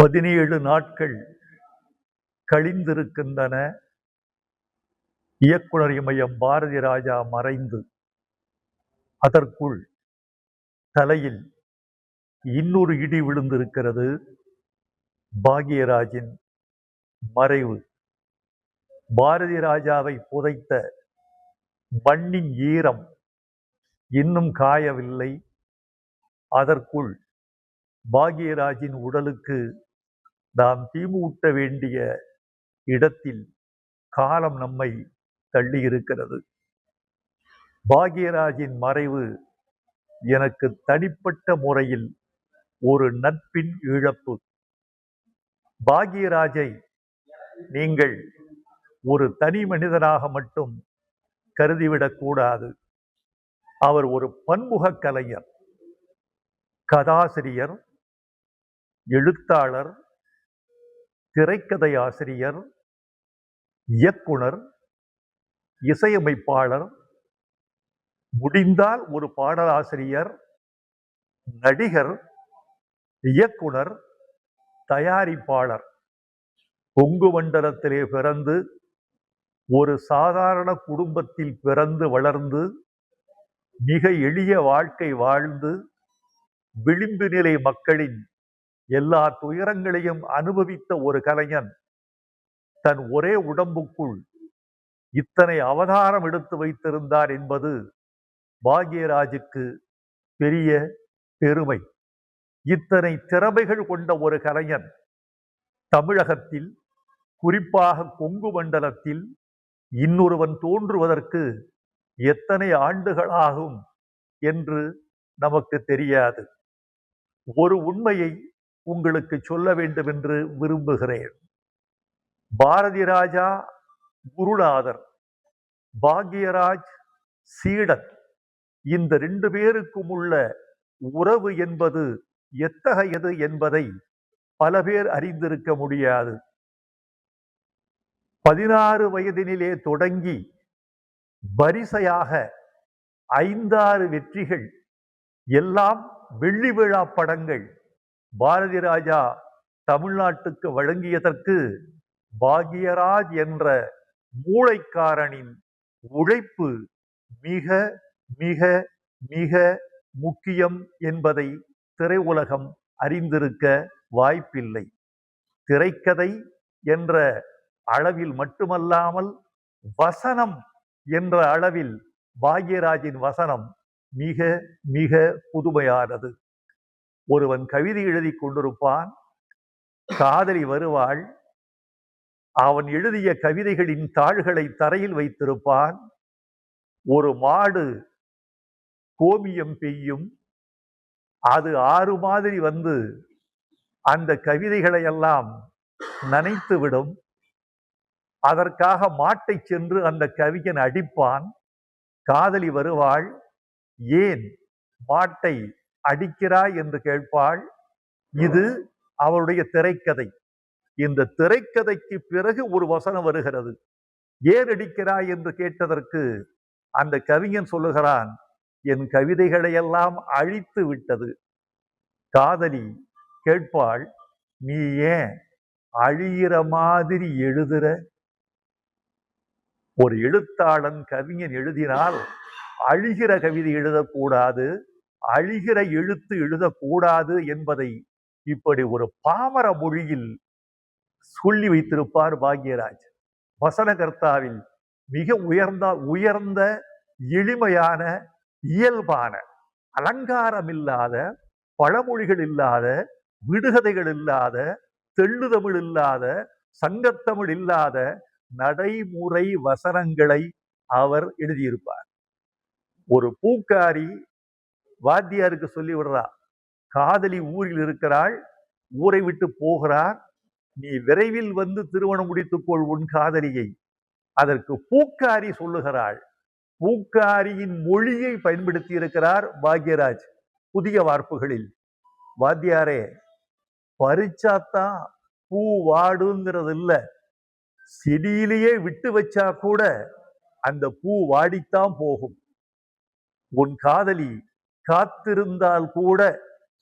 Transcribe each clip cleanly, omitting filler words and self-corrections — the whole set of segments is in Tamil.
17 நாட்கள் கழிந்திருக்கின்றன. இயக்குனர் இமயம் பாரதி ராஜா மறைந்து அதற்குள் தலையில் இன்னொரு இடி விழுந்திருக்கிறது. பாக்யராஜின் மறைவு. பாரதி ராஜாவை புதைத்த மண்ணின் ஈரம் இன்னும் காயவில்லை. அதற்குள் பாக்யராஜின் உடலுக்கு நாம் தீமூட்ட வேண்டிய இடத்தில் காலம் நம்மை தள்ளியிருக்கிறது. பாக்யராஜின் மறைவு எனக்கு தனிப்பட்ட முறையில் ஒரு நட்பின் இழப்பு. பாக்யராஜை நீங்கள் ஒரு தனி மனிதனாக மட்டும் கருதிவிடக்கூடாது. அவர் ஒரு பன்முக கலைஞர், கதாசிரியர், எழுத்தாளர், திரைக்கதை ஆசிரியர், இயக்குனர், இசையமைப்பாளர், முடிந்தால் ஒரு பாடலாசிரியர், நடிகர், இயக்குனர், தயாரிப்பாளர். கொங்கு மண்டலத்திலே பிறந்து ஒரு சாதாரண குடும்பத்தில் பிறந்து வளர்ந்து மிக எளிய வாழ்க்கை வாழ்ந்து விளிம்பு நிலை மக்களின் எல்லா துயரங்களையும் அனுபவித்த ஒரு கலைஞன் தன் ஒரே உடம்புக்குள் இத்தனை அவதாரம் எடுத்து வைத்திருந்தார் என்பது பாக்யராஜுக்கு பெரிய பெருமை. இத்தனை திறமைகள் கொண்ட ஒரு கலைஞன் தமிழகத்தில், குறிப்பாக கொங்கு மண்டலத்தில் இன்னொருவன் தோன்றுவதற்கு எத்தனை ஆண்டுகள் ஆகும் என்று நமக்கு தெரியாது. ஒரு உண்மையை உங்களுக்கு சொல்ல வேண்டும் என்று விரும்புகிறேன். பாரதி ராஜா குருநாதர், பாக்யராஜ் சீடன். இந்த 2 பேருக்கும் உள்ள உறவு என்பது எத்தகையது என்பதை பல பேர் அறிந்திருக்க முடியாது. 16 வயதினிலே தொடங்கி வரிசையாக 5-6 வெற்றிகள், எல்லாம் வெள்ளி விழா படங்கள் பாரதி ராஜா தமிழ்நாட்டுக்கு வழங்கியதற்கு பாக்யராஜ் என்ற மூளைக்காரனின் உழைப்பு மிக மிக மிக முக்கியம் என்பதை திரையுலகம் அறிந்திருக்க வாய்ப்பில்லை. திரைக்கதை என்ற அளவில் மட்டுமல்லாமல் வசனம் என்ற அளவில் பாக்யராஜின் வசனம் மிக மிக புதுமையானது. ஒருவன் கவிதை எழுதி கொண்டிருப்பான், காதலி வருவாள், அவன் எழுதிய கவிதைகளின் தாள்களை தரையில் வைத்திருப்பான். ஒரு மாடு கோமியம் பெய்யும், அது ஆறு மாதிரி வந்து அந்த கவிதைகளை எல்லாம் நனைத்துவிடும். அதற்காக மாட்டை சென்று அந்த கவிஞன் அடிப்பான். காதலி வருவாள், ஏன் மாட்டை அடிக்கிறாய் என்று கேட்பாள். இது அவருடைய திரைக்கதை. இந்த திரைக்கதைக்கு பிறகு ஒரு வசனம் வருகிறது. ஏன் அடிக்கிறாய் என்று கேட்டதற்கு அந்த கவிஞன் சொல்லுகிறான், என் கவிதைகளை எல்லாம் அழித்து விட்டது. காதலி கேட்பாள், நீ ஏன் அழிகிற மாதிரி எழுதுற? ஒரு எழுத்தாளன் கவிஞன் எழுதினால் அழிகிற கவிதை எழுதக்கூடாது, அழிகிற எழுத்து எழுதக்கூடாது என்பதை இப்படி ஒரு பாமர மொழியில் சொல்லி வைத்திருப்பார் பாக்யராஜ். வசனகர்த்தாவில் மிக உயர்ந்த எளிமையான, இயல்பான, அலங்காரம் இல்லாத, பழமொழிகள் இல்லாத, விடுகதைகள் இல்லாத, தெள்ளுதமிழ் இல்லாத, சங்கத்தமிழ் இல்லாத நடைமுறை வசனங்களை அவர் எழுதியிருப்பார். ஒரு பூக்காரி வாத்தியாருக்கு சொல்லி விடுறார், காதலி ஊரில் இருக்கிறாள், ஊரை விட்டு போகிறார், நீ விரைவில் வந்து திருமணம் முடித்துக்கொள் உன் காதலியை. அதற்கு பூக்காரி சொல்லுகிறாள். பூக்காரியின் மொழியை பயன்படுத்தி இருக்கிறார் பாக்யராஜ் புதிய வார்ப்புகளில். வாத்தியாரே, பறிச்சாத்தான் பூ வாடுங்கிறது இல்ல, செடியிலேயே விட்டு வச்சா கூட அந்த பூ வாடித்தான் போகும். உன் காதலி காத்திருந்தால் கூட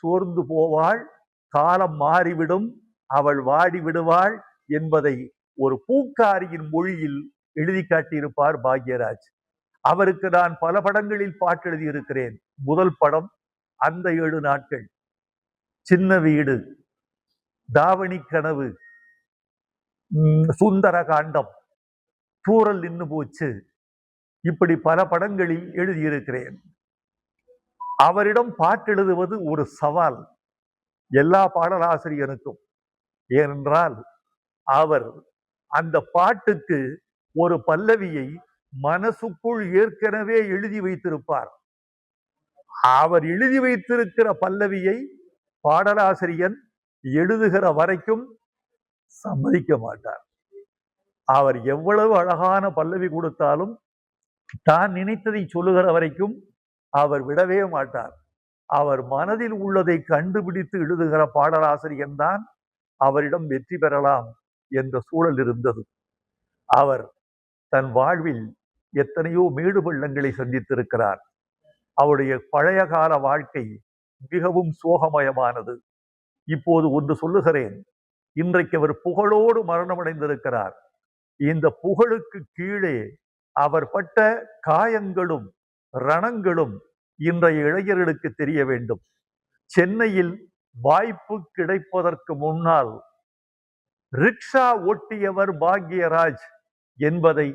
சோர்ந்து போவாள், காலம் மாறிவிடும், அவள் வாடி விடுவாள் என்பதை ஒரு பூக்காரியின் மொழியில் எழுதி காட்டியிருப்பார் பாக்யராஜ். அவருக்கு நான் பல படங்களில் பாட்டு எழுதியிருக்கிறேன். முதல் படம் அந்த 7 நாட்கள், சின்ன வீடு, தாவணி கனவு, சுந்தர காண்டம், தூரல் நின்னு போச்சு, இப்படி பல படங்களில் எழுதியிருக்கிறேன். அவரிடம் பாட்டு எழுதுவது ஒரு சவால் எல்லா பாடலாசிரியனுக்கும். ஏனென்றால் அவர் அந்த பாட்டுக்கு ஒரு பல்லவியை மனசுக்குள் ஏற்கனவே எழுதி வைத்திருப்பார். அவர் எழுதி வைத்திருக்கிற பல்லவியை பாடலாசிரியன் எழுதுகிற வரைக்கும் சம்மதிக்க மாட்டார். அவர் எவ்வளவு அழகான பல்லவி கொடுத்தாலும் தான் நினைத்ததை சொல்லுகிற வரைக்கும் அவர் விடவே மாட்டார். அவர் மனதில் உள்ளதை கண்டுபிடித்து எழுதுகிற பாடலாசிரியன் தான் அவரிடம் வெற்றி பெறலாம் என்ற சூழல் இருந்தது. அவர் தன் வாழ்வில் எத்தனையோ மேடு பள்ளங்களை சந்தித்திருக்கிறார். அவருடைய பழைய கால வாழ்க்கை மிகவும் சோகமயமானது. இப்போது ஒன்று சொல்லுகிறேன், இன்றைக்கு அவர் புகழோடு மரணமடைந்திருக்கிறார். இந்த புகழுக்கு கீழே அவர் பட்ட காயங்களும் ரணங்களும் இன்றைய இளைஞர்களுக்கு தெரிய வேண்டும். சென்னையில் வாய்ப்பு கிடைப்பதற்கு முன்னால் ரிக்ஷா ஓட்டியவர் பாக்யராஜ் என்பதை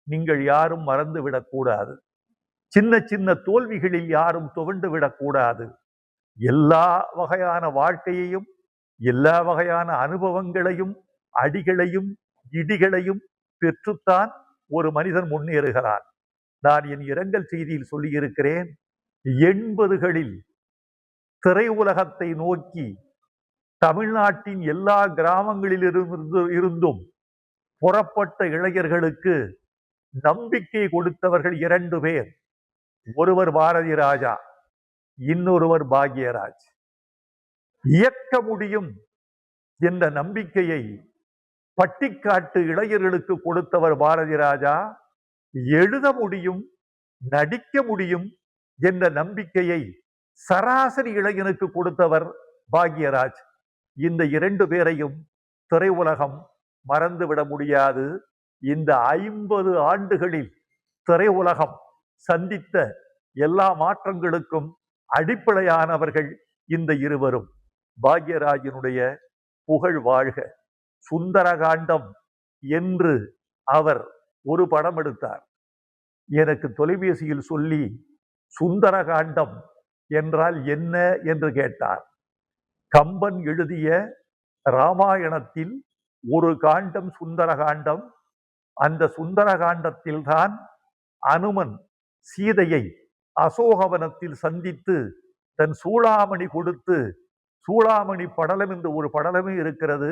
நீங்கள் யாரும் மறந்துவிடக் கூடாது. சின்ன சின்ன தோல்விகளில் யாரும் துவண்டு விடக்கூடாது. எல்லா வகையான வாழ்க்கையையும், எல்லா வகையான அனுபவங்களையும், அடிகளையும் இடிகளையும் பெற்றுத்தான் ஒரு மனிதன் முன்னேறுகிறான். நான் என் இரங்கல் செய்தியில் சொல்லியிருக்கிறேன், 80களில் திரையுலகத்தை நோக்கி தமிழ்நாட்டின் எல்லா கிராமங்களில் இருந்தும் புறப்பட்ட இளைஞர்களுக்கு நம்பிக்கை கொடுத்தவர்கள் 2 பேர். ஒருவர் பாரதி ராஜா, இன்னொருவர் பாக்யராஜ். இயக்க முடியும் என்ற நம்பிக்கையை பட்டிக்காட்டு இளைஞர்களுக்கு கொடுத்தவர் பாரதி ராஜா. எழுத முடியும், நடிக்க முடியும் என்ற நம்பிக்கையை சராசரி இளைஞனுக்கு கொடுத்தவர் பாக்யராஜ். இந்த 2 பேரையும் திரையுலகம் மறந்துவிட முடியாது. இந்த 50 ஆண்டுகளில் திரையுலகம் சந்தித்த எல்லா மாற்றங்களுக்கும் அடிப்படையானவர்கள் இந்த இருவரும். பாக்யராஜினுடைய புகழ் வாழ்க. சுந்தரகாண்டம் என்று அவர் ஒரு படம் எடுத்தார். எனக்கு தொலைபேசியில் சொல்லி சுந்தரகாண்டம் என்றால் என்ன என்று கேட்டார். கம்பன் எழுதிய ராமாயணத்தில் ஒரு காண்டம் சுந்தரகாண்டம். அந்த சுந்தரகாண்டத்தில் தான் அனுமன் சீதையை அசோகவனத்தில் சந்தித்து தன் சூளாமணி கொடுத்து, சூளாமணி படலம் என்று ஒரு படலமே இருக்கிறது.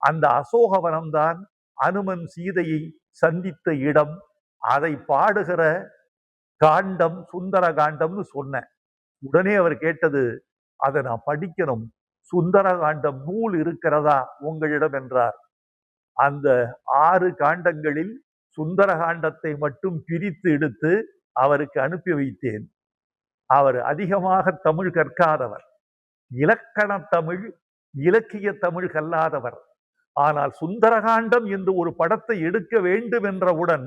அந்த அசோகவனம் தான் அனுமன் சீதையை சந்தித்த இடம். அதை பாடுகிற காண்டம் சுந்தர காண்டம்னு சொன்னேன். உடனே அவர் கேட்டது, அதை நான் படிக்கணும், சுந்தர காண்டம் நூல் இருக்கிறதா உங்களிடம் என்றார். அந்த 6 காண்டங்களில் சுந்தர காண்டத்தை மட்டும் பிரித்து எடுத்து அவருக்கு அனுப்பி வைத்தேன். அவர் அதிகமாக தமிழ் கற்காதவர், இலக்கண தமிழ், இலக்கிய தமிழ் கல்லாதவர். ஆனால் சுந்தரகாண்டம் என்று ஒரு படத்தை எடுக்க வேண்டும் என்றவுடன்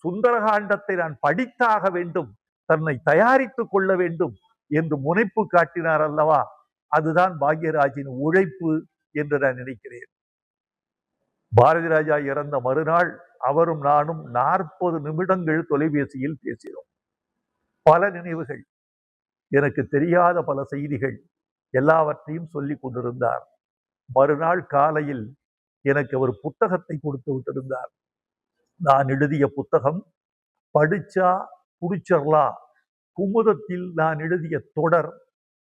சுந்தரகாண்டத்தை நான் படித்தாக வேண்டும், தன்னை தயாரித்துக் கொள்ள வேண்டும் என்று முனைப்பு காட்டினார் அல்லவா? அதுதான் பாக்யராஜின் உழைப்பு என்று நான் நினைக்கிறேன். பாரதி ராஜா இறந்த மறுநாள் அவரும் நானும் 40 நிமிடங்கள் தொலைபேசியில் பேசினோம். பல நினைவுகள், எனக்கு தெரியாத பல செய்திகள் எல்லாவற்றையும் சொல்லிக் கொண்டிருந்தார். மறுநாள் காலையில் எனக்கு அவர் புத்தகத்தை கொடுத்து விட்டிருந்தார். நான் எழுதிய புத்தகம் படிச்சா புடிச்சிடலாம், குமுதத்தில் நான் எழுதிய தொடர்.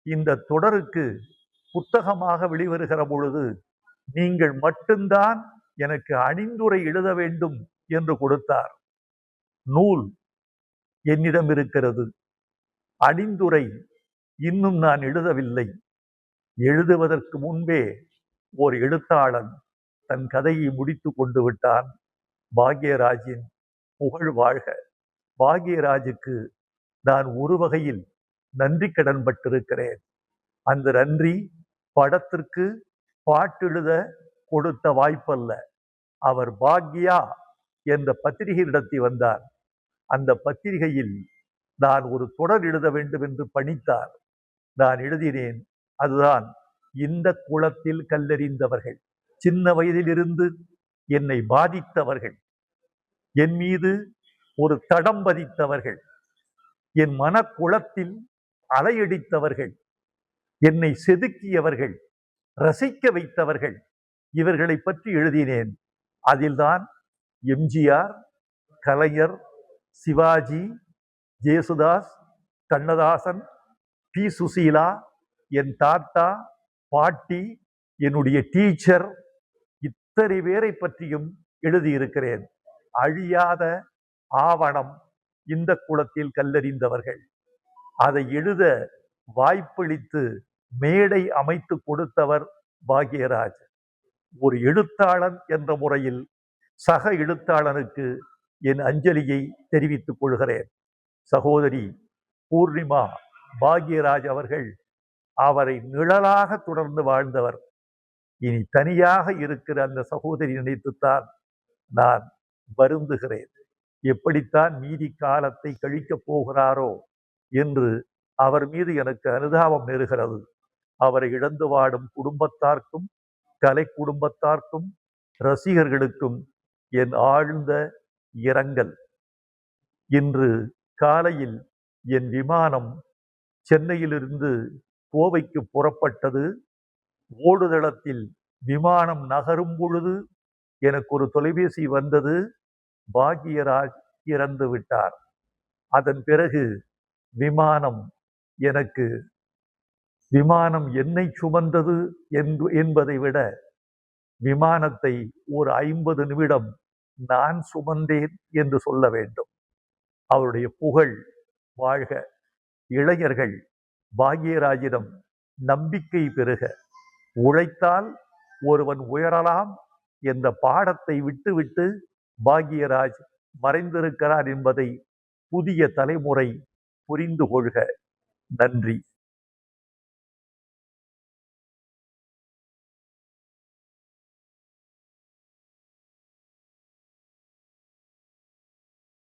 இந்த தொடருக்கு புத்தகமாக வெளிவருகிற பொழுது நீங்கள் மட்டும்தான் எனக்கு அணிந்துரை எழுத வேண்டும் என்று கொடுத்தார். நூல் என்னிடம் இருக்கிறது, அணிந்துரை இன்னும் நான் எழுதவில்லை. எழுதுவதற்கு முன்பே ஓர் எழுத்தாளன் தன் கதையை முடித்து கொண்டு விட்டான். பாக்யராஜின் புகழ் வாழ்க. பாக்யராஜுக்கு நான் ஒரு வகையில் நன்றி கடன் பட்டிருக்கிறேன். அந்த நன்றி படத்திற்கு பாட்டெழுத கொடுத்த வாய்ப்பல்ல. அவர் பாக்யா என்ற பத்திரிகை நடத்தி வந்தார். அந்த பத்திரிகையில் நான் ஒரு தொடர் எழுத வேண்டும் என்று பணித்தார். நான் எழுதினேன். அதுதான் இந்த குளத்தில் கல்லெறிந்தவர்கள். சின்ன வயதிலிருந்து என்னை பாதித்தவர்கள், என் மீது ஒரு தடம் பதித்தவர்கள், என் மனக்குளத்தில் அலையடித்தவர்கள், என்னை செதுக்கியவர்கள், ரசிக்க வைத்தவர்கள், இவர்களை பற்றி எழுதினேன். அதில்தான் எம்ஜிஆர், கலைஞர், சிவாஜி, ஜேசுதாஸ், கண்ணதாசன், பி. சுசீலா, என் தாத்தா, பாட்டி, என்னுடைய டீச்சர், இத்தனை பேரை பற்றியும் எழுதியிருக்கிறேன். அழியாத ஆவணம் இந்த குளத்தில் கல்லெறிந்தவர்கள். அதை எழுத வாய்ப்பளித்து மேடை அமைத்து கொடுத்தவர் பாக்யராஜ். ஒரு எழுத்தாளன் என்ற முறையில் சக எழுத்தாளனுக்கு என் அஞ்சலியை தெரிவித்துக் கொள்கிறேன். சகோதரி பூர்ணிமா பாக்யராஜ் அவர்கள் அவரை நிழலாக தொடர்ந்து வாழ்ந்தவர். இனி தனியாக இருக்கிற அந்த சகோதரி நினைத்துத்தான் நான் வருந்துகிறேன். எப்படித்தான் மீதி காலத்தை கழிக்கப் போகிறாரோ என்று அவர் மீது எனக்கு அனுதாபம் நேருகிறது. அவரை இழந்து வாடும் குடும்பத்தார்க்கும், கலை குடும்பத்தார்க்கும், ரசிகர்களுக்கும் என் ஆழ்ந்த இரங்கல். இன்று காலையில் என் விமானம் சென்னையிலிருந்து கோவைக்கு புறப்பட்டது. ஓடுதளத்தில் விமானம் நகரும் பொழுது எனக்கு ஒரு தொலைபேசி வந்தது. பாக்யராஜ் இறந்து விட்டார். அதன் பிறகு விமானம் என்னை சுமந்தது என்பதை விட விமானத்தை ஒரு 50 நிமிடம் நான் சுமந்தேன் என்று சொல்ல வேண்டும். அவருடைய புகழ் வாழ்க. இளைஞர்கள் பாக்யராஜிடம் நம்பிக்கை பெறுக. உழைத்தால் ஒருவன் உயரலாம் என்ற பாடத்தை விட்டுவிட்டு பாக்யராஜ் மறைந்திருக்கிறார் என்பதை புதிய தலைமுறை புரிந்து கொள்க. நன்றி.